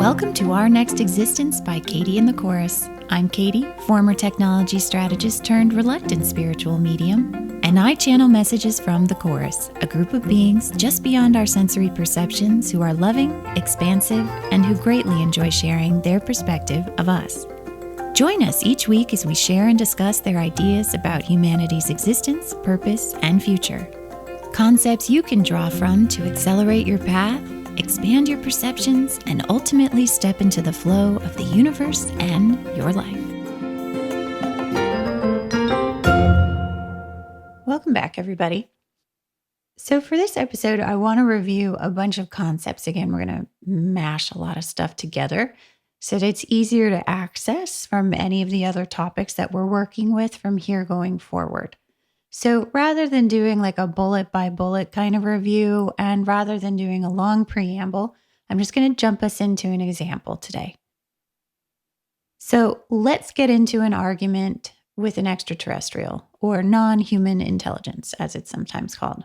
Welcome to Our Next Existence by Katie and the Chorus. I'm Katie, former technology strategist turned reluctant spiritual medium, and I channel messages from the Chorus, a group of beings just beyond our sensory perceptions who are loving, expansive, and who greatly enjoy sharing their perspective of us. Join us each week as we share and discuss their ideas about humanity's existence, purpose, and future. Concepts you can draw from to accelerate your path, expand your perceptions, and ultimately step into the flow of the universe and your life. Welcome back, everybody. So for this episode, I want to review a bunch of concepts. Again, we're going to mash a lot of stuff together so that it's easier to access from any of the other topics that we're working with from here going forward. So rather than doing like a bullet by bullet kind of review, and rather than doing a long preamble, I'm just going to jump us into an example today. So let's get into an argument with an extraterrestrial, or non-human intelligence, as it's sometimes called.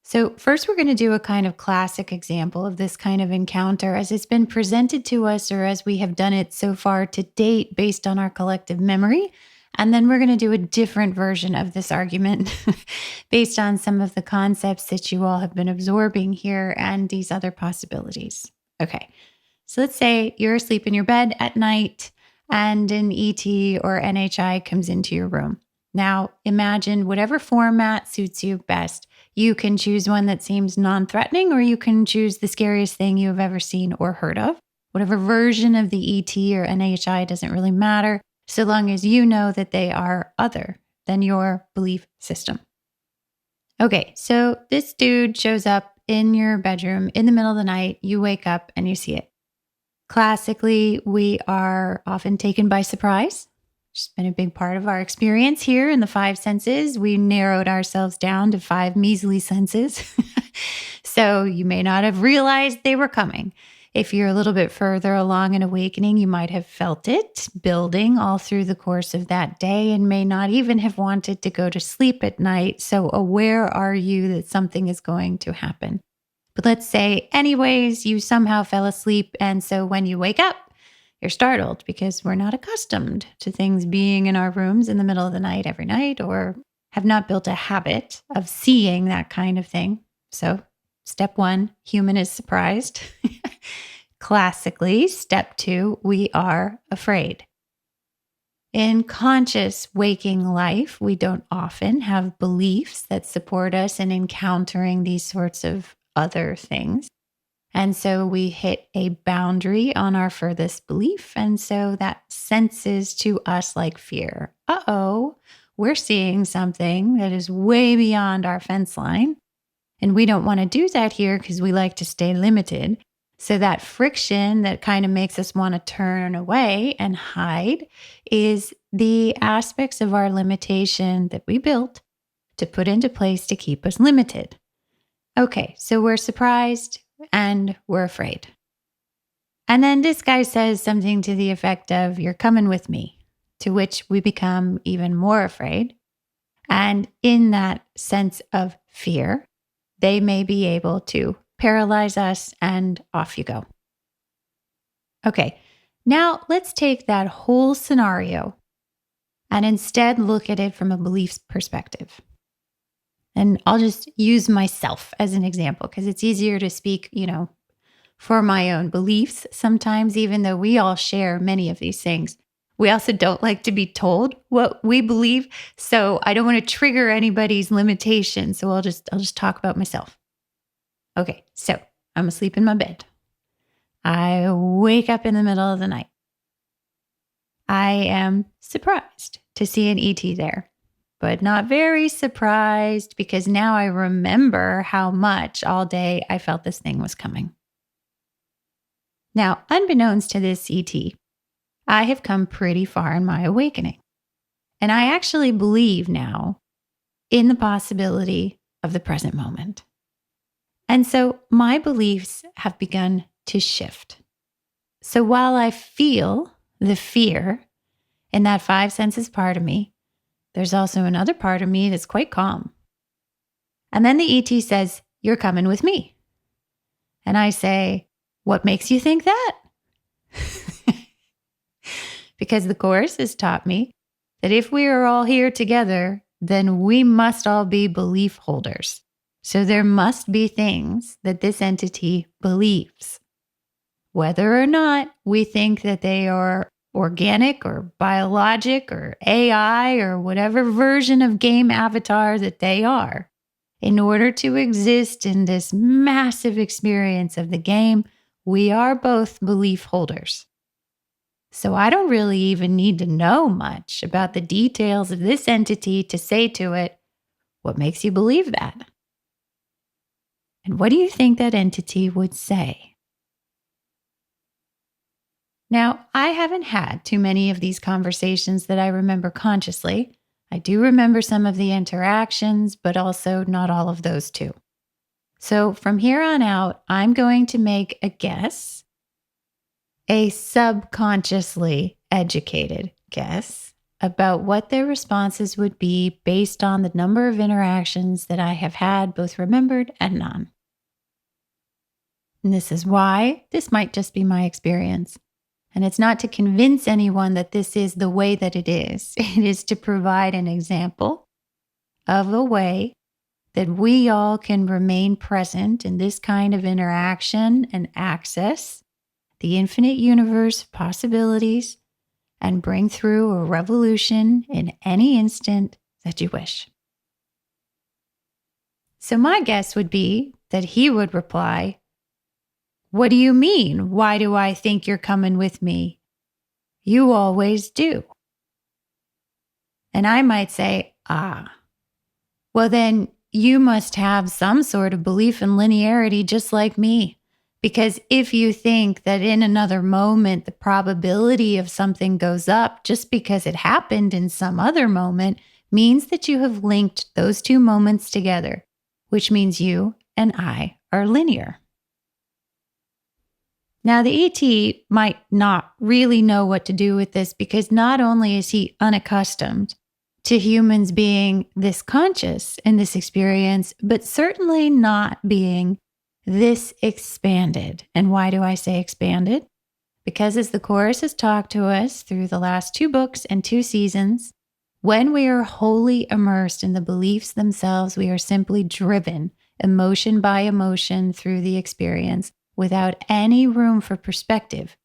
So first, we're going to do a kind of classic example of this kind of encounter as it's been presented to us, or as we have done it so far to date based on our collective memory. And then we're going to do a different version of this argument based on some of the concepts that you all have been absorbing here and these other possibilities. Okay, so let's say you're asleep in your bed at night and an ET or NHI comes into your room. Now, imagine whatever format suits you best. You can choose one that seems non-threatening, or you can choose the scariest thing you have ever seen or heard of. Whatever version of the ET or NHI doesn't really matter, so long as you know that they are other than your belief system. Okay, so this dude shows up in your bedroom in the middle of the night. You wake up and you see it. Classically, we are often taken by surprise. It's been a big part of our experience here in the 5 senses. We narrowed ourselves down to 5 measly senses. So you may not have realized they were coming. If you're a little bit further along in awakening, you might have felt it building all through the course of that day and may not even have wanted to go to sleep at night. So aware are you that something is going to happen. But let's say anyways, you somehow fell asleep. And so when you wake up, you're startled because we're not accustomed to things being in our rooms in the middle of the night every night, or have not built a habit of seeing that kind of thing. So step 1, human is surprised. Classically, step 2, we are afraid. In conscious waking life, we don't often have beliefs that support us in encountering these sorts of other things. And so we hit a boundary on our furthest belief. And so that senses to us like fear. Uh-oh, we're seeing something that is way beyond our fence line. And we don't want to do that here because we like to stay limited. So that friction that kind of makes us want to turn away and hide is the aspects of our limitation that we built to put into place to keep us limited. Okay, so we're surprised and we're afraid. And then this guy says something to the effect of, "You're coming with me," to which we become even more afraid. And in that sense of fear, they may be able to paralyze us, and off you go. Okay, now let's take that whole scenario and instead look at it from a beliefs perspective. And I'll just use myself as an example because it's easier to speak, for my own beliefs sometimes, even though we all share many of these things. We also don't like to be told what we believe, so I don't want to trigger anybody's limitations. So I'll just talk about myself. Okay, so I'm asleep in my bed. I wake up in the middle of the night. I am surprised to see an ET there, but not very surprised because now I remember how much all day I felt this thing was coming. Now, unbeknownst to this ET, I have come pretty far in my awakening. And I actually believe now in the possibility of the present moment. And so my beliefs have begun to shift. So while I feel the fear in that 5 senses part of me, there's also another part of me that's quite calm. And then the ET says, "You're coming with me." And I say, What makes you think that? Because the Course has taught me that if we are all here together, then we must all be belief holders. So there must be things that this entity believes. Whether or not we think that they are organic or biologic or AI or whatever version of game avatar that they are, in order to exist in this massive experience of the game, we are both belief holders. So I don't really even need to know much about the details of this entity to say to it, what makes you believe that? And what do you think that entity would say? Now, I haven't had too many of these conversations that I remember consciously. I do remember some of the interactions, but also not all of those too. So from here on out, I'm going to make a guess, a subconsciously educated guess about what their responses would be based on the number of interactions that I have had, both remembered and none. And this is why this might just be my experience. And it's not to convince anyone that this is the way that it is. It is to provide an example of a way that we all can remain present in this kind of interaction and access the infinite universe of possibilities and bring through a revolution in any instant that you wish. So my guess would be that he would reply, "What do you mean? Why do I think you're coming with me? You always do." And I might say, well then you must have some sort of belief in linearity just like me. Because if you think that in another moment, the probability of something goes up just because it happened in some other moment means that you have linked those two moments together, which means you and I are linear. Now, the ET might not really know what to do with this because not only is he unaccustomed to humans being this conscious in this experience, but certainly not being this expanded. And why do I say expanded? Because as the Course has talked to us through the last 2 books and 2 seasons, when we are wholly immersed in the beliefs themselves, we are simply driven emotion by emotion through the experience without any room for perspective.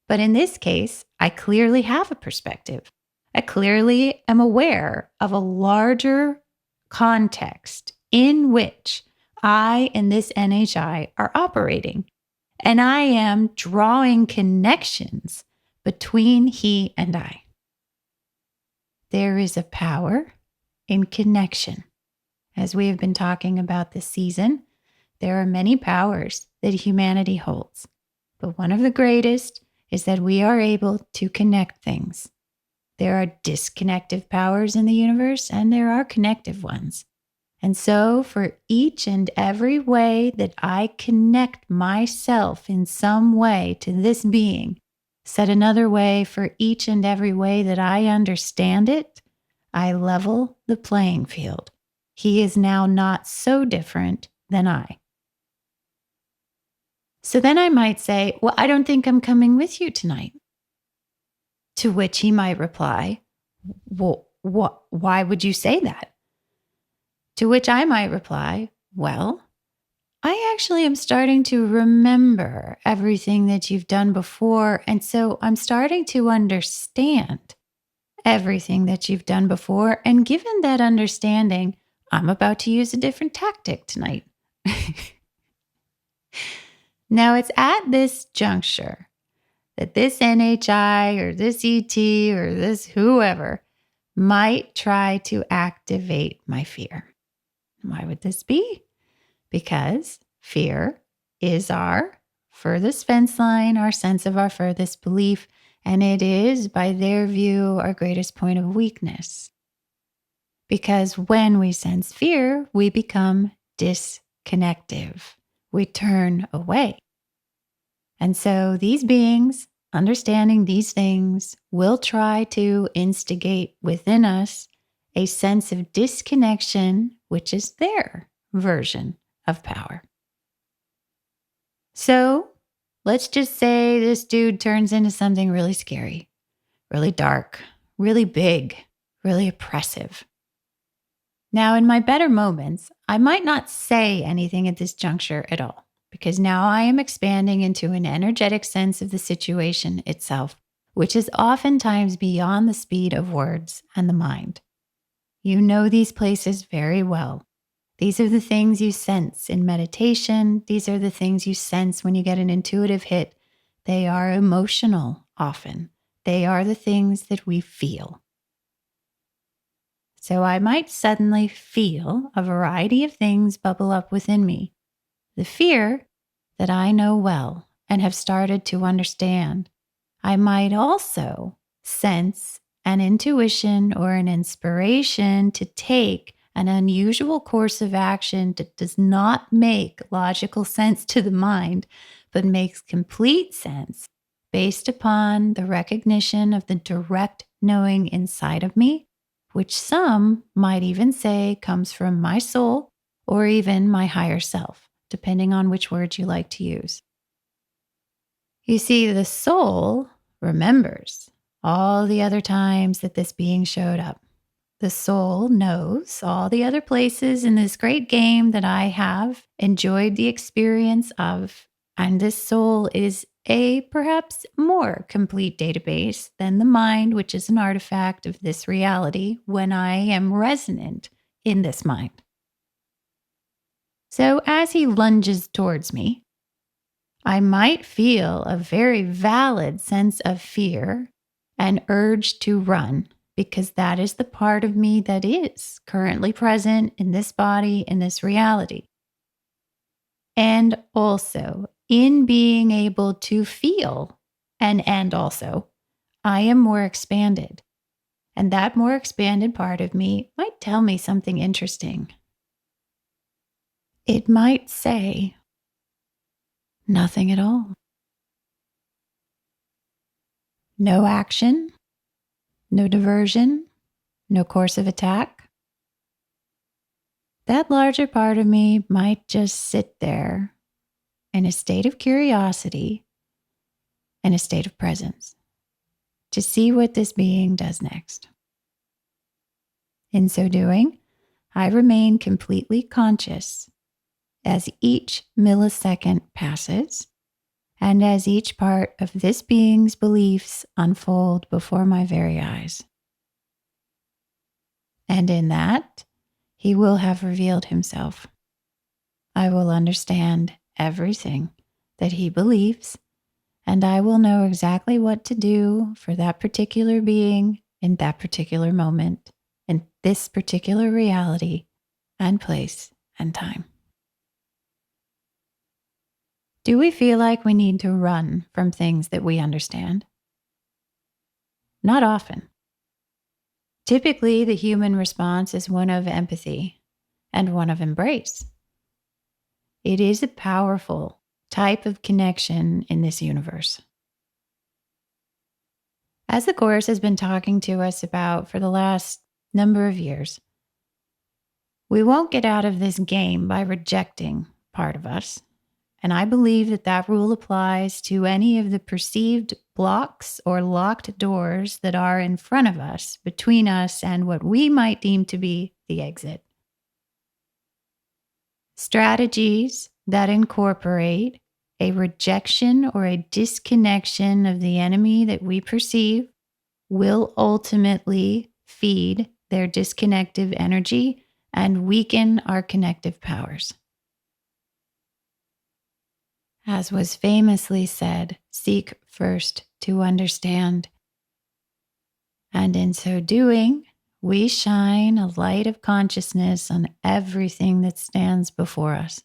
But in this case, I clearly have a perspective. I clearly am aware of a larger context in which I and this NHI are operating, and I am drawing connections between he and I. There is a power in connection. As we have been talking about this season, there are many powers that humanity holds, but one of the greatest is that we are able to connect things. There are disconnective powers in the universe, and there are connective ones. And so for each and every way that I connect myself in some way to this being, said another way, for each and every way that I understand it, I level the playing field. He is now not so different than I. So then I might say, well, I don't think I'm coming with you tonight. To which he might reply, well, why would you say that? To which I might reply, well, I actually am starting to remember everything that you've done before. And so I'm starting to understand everything that you've done before. And given that understanding, I'm about to use a different tactic tonight. Now, it's at this juncture that this NHI or this ET or this whoever might try to activate my fear. Why would this be? Because fear is our furthest fence line, our sense of our furthest belief, and it is, by their view, our greatest point of weakness. Because when we sense fear, we become disconnective. We turn away. And so these beings, understanding these things, will try to instigate within us a sense of disconnection, which is their version of power. So Let's just say this dude turns into something really scary, really dark, really big, really oppressive. Now, in my better moments, I might not say anything at this juncture at all, because now I am expanding into an energetic sense of the situation itself, which is oftentimes beyond the speed of words and the mind. You know these places very well. These are the things you sense in meditation. These are the things you sense when you get an intuitive hit. They are emotional often. They are the things that we feel. So I might suddenly feel a variety of things bubble up within me. The fear that I know well and have started to understand. I might also sense an intuition or an inspiration to take an unusual course of action that does not make logical sense to the mind, but makes complete sense based upon the recognition of the direct knowing inside of me, which some might even say comes from my soul or even my higher self, depending on which words you like to use. You see, the soul remembers all the other times that this being showed up. The soul knows all the other places in this great game that I have enjoyed the experience of. And this soul is a perhaps more complete database than the mind, which is an artifact of this reality when I am resonant in this mind. So as he lunges towards me, I might feel a very valid sense of fear and urge to run, because that is the part of me that is currently present in this body, in this reality. And also in being able to feel, and also, I am more expanded. And that more expanded part of me might tell me something interesting. It might say, nothing at all. No action, no diversion, no course of attack. That larger part of me might just sit there in a state of curiosity and a state of presence to see what this being does next. In so doing, I remain completely conscious as each millisecond passes and as each part of this being's beliefs unfold before my very eyes. And in that, he will have revealed himself. I will understand everything that he believes, and I will know exactly what to do for that particular being in that particular moment, in this particular reality and place and time. Do we feel like we need to run from things that we understand? Not often. Typically, the human response is one of empathy and one of embrace. It is a powerful type of connection in this universe. As the Course has been talking to us about for the last number of years, we won't get out of this game by rejecting part of us. And I believe that that rule applies to any of the perceived blocks or locked doors that are in front of us, between us and what we might deem to be the exit. Strategies that incorporate a rejection or a disconnection of the enemy that we perceive will ultimately feed their disconnective energy and weaken our connective powers. As was famously said, seek first to understand. And in so doing, we shine a light of consciousness on everything that stands before us.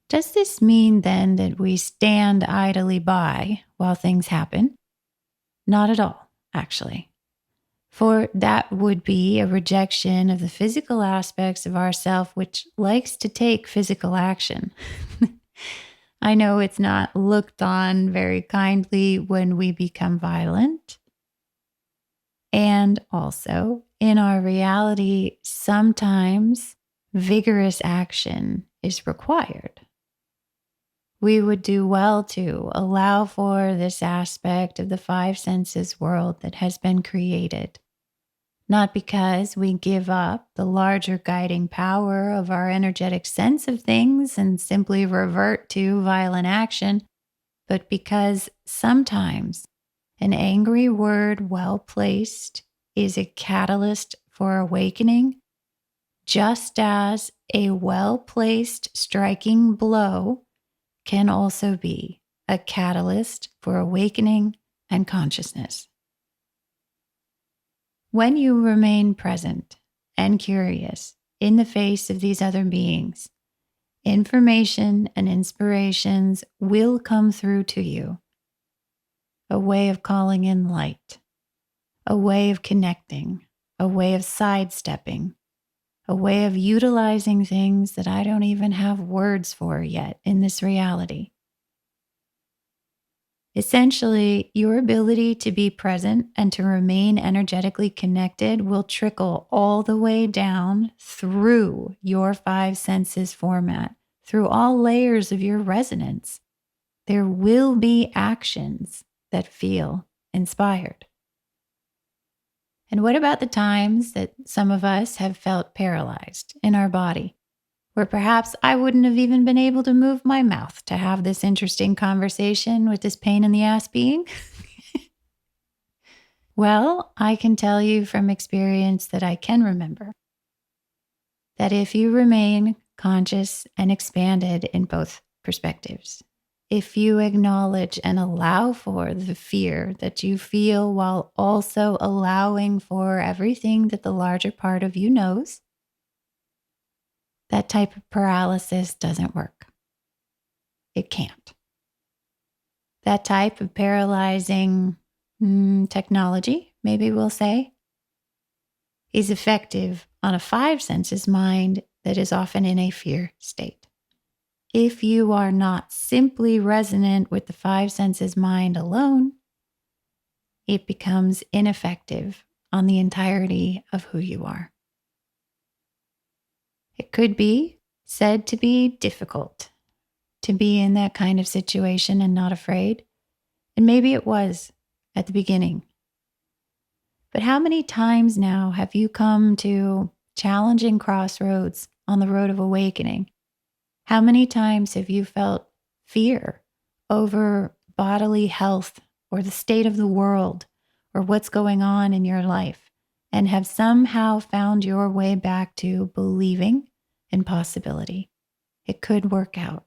Does this mean then that we stand idly by while things happen? Not at all, actually. For that would be a rejection of the physical aspects of ourself, which likes to take physical action. I know it's not looked on very kindly when we become violent. And also, in our reality, sometimes vigorous action is required. we would do well to allow for this aspect of the five senses world that has been created. Not because we give up the larger guiding power of our energetic sense of things and simply revert to violent action, but because sometimes an angry word well placed is a catalyst for awakening, just as a well placed striking blow can also be a catalyst for awakening and consciousness. When you remain present and curious in the face of these other beings, information and inspirations will come through to you. A way of calling in light, a way of connecting, a way of sidestepping, a way of utilizing things that I don't even have words for yet in this reality. Essentially, your ability to be present and to remain energetically connected will trickle all the way down through your five senses format, through all layers of your resonance. There will be actions that feel inspired. And what about the times that some of us have felt paralyzed in our body, where perhaps I wouldn't have even been able to move my mouth to have this interesting conversation with this pain in the ass being? Well, I can tell you from experience that I can remember that if you remain conscious and expanded in both perspectives, if you acknowledge and allow for the fear that you feel while also allowing for everything that the larger part of you knows, that type of paralysis doesn't work. It can't. That type of paralyzing technology, maybe we'll say, is effective on a five senses mind that is often in a fear state. If you are not simply resonant with the five senses mind alone, it becomes ineffective on the entirety of who you are. It could be said to be difficult to be in that kind of situation and not afraid. And maybe it was at the beginning. But how many times now have you come to challenging crossroads on the road of awakening? How many times have you felt fear over bodily health or the state of the world or what's going on in your life and have somehow found your way back to believing in possibility? It could work out.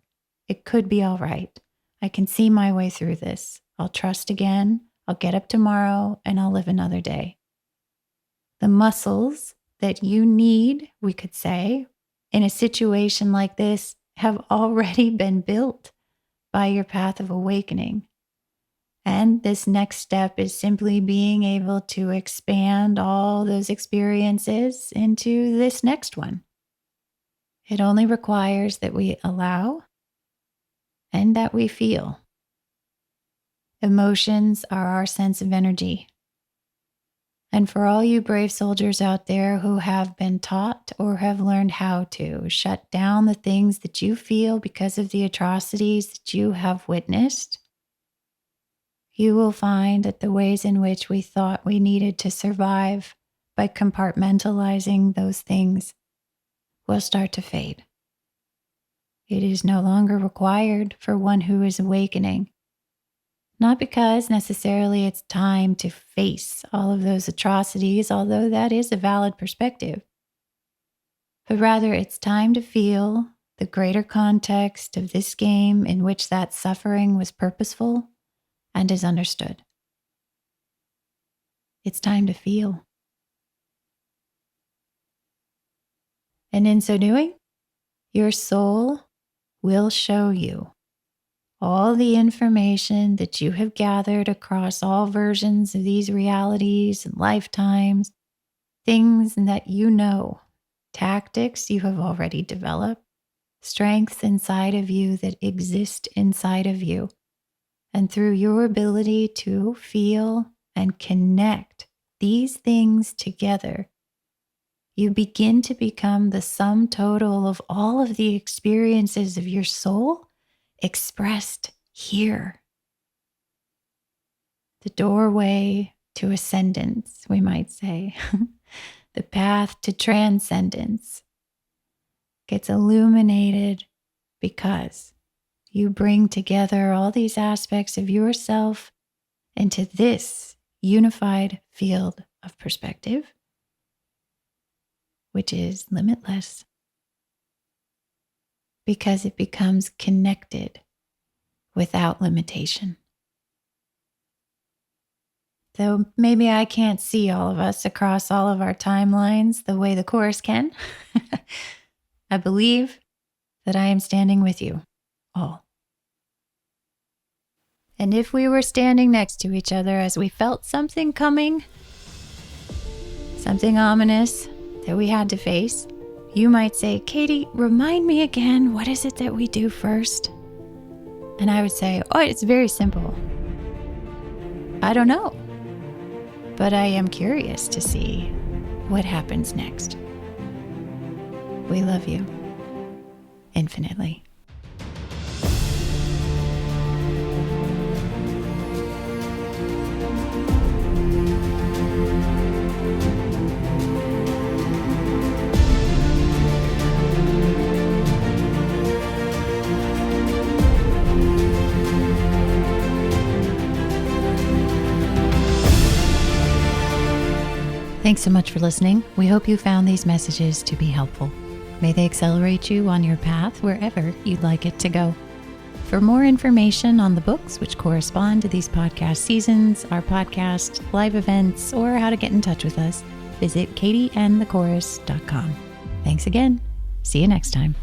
It could be all right. I can see my way through this. I'll trust again. I'll get up tomorrow and I'll live another day. The muscles that you need, we could say, in a situation like this have already been built by your path of awakening. And this next step is simply being able to expand all those experiences into this next one. It only requires that we allow and that we feel. Emotions are our sense of energy. And for all you brave soldiers out there who have been taught or have learned how to shut down the things that you feel because of the atrocities that you have witnessed, you will find that the ways in which we thought we needed to survive by compartmentalizing those things will start to fade. It is no longer required for one who is awakening. Not because necessarily it's time to face all of those atrocities, although that is a valid perspective, but rather it's time to feel the greater context of this game in which that suffering was purposeful and is understood. It's time to feel. And in so doing, your soul will show you all the information that you have gathered across all versions of these realities and lifetimes, things that you know, tactics you have already developed, strengths inside of you that exist inside of you. And through your ability to feel and connect these things together, you begin to become the sum total of all of the experiences of your soul expressed here. The doorway to ascendance, we might say, the path to transcendence gets illuminated because you bring together all these aspects of yourself into this unified field of perspective, which is limitless, because it becomes connected without limitation. Though maybe I can't see all of us across all of our timelines the way the Chorus can, I believe that I am standing with you all. And if we were standing next to each other as we felt something coming, something ominous that we had to face, you might say, Katie, remind me again, what is it that we do first? And I would say, oh, it's very simple. I don't know. But I am curious to see what happens next. We love you infinitely. Thanks so much for listening. We hope you found these messages to be helpful. May they accelerate you on your path wherever you'd like it to go. For more information on the books which correspond to these podcast seasons, our podcast, live events, or how to get in touch with us, visit katieandthechorus.com. Thanks again. See you next time.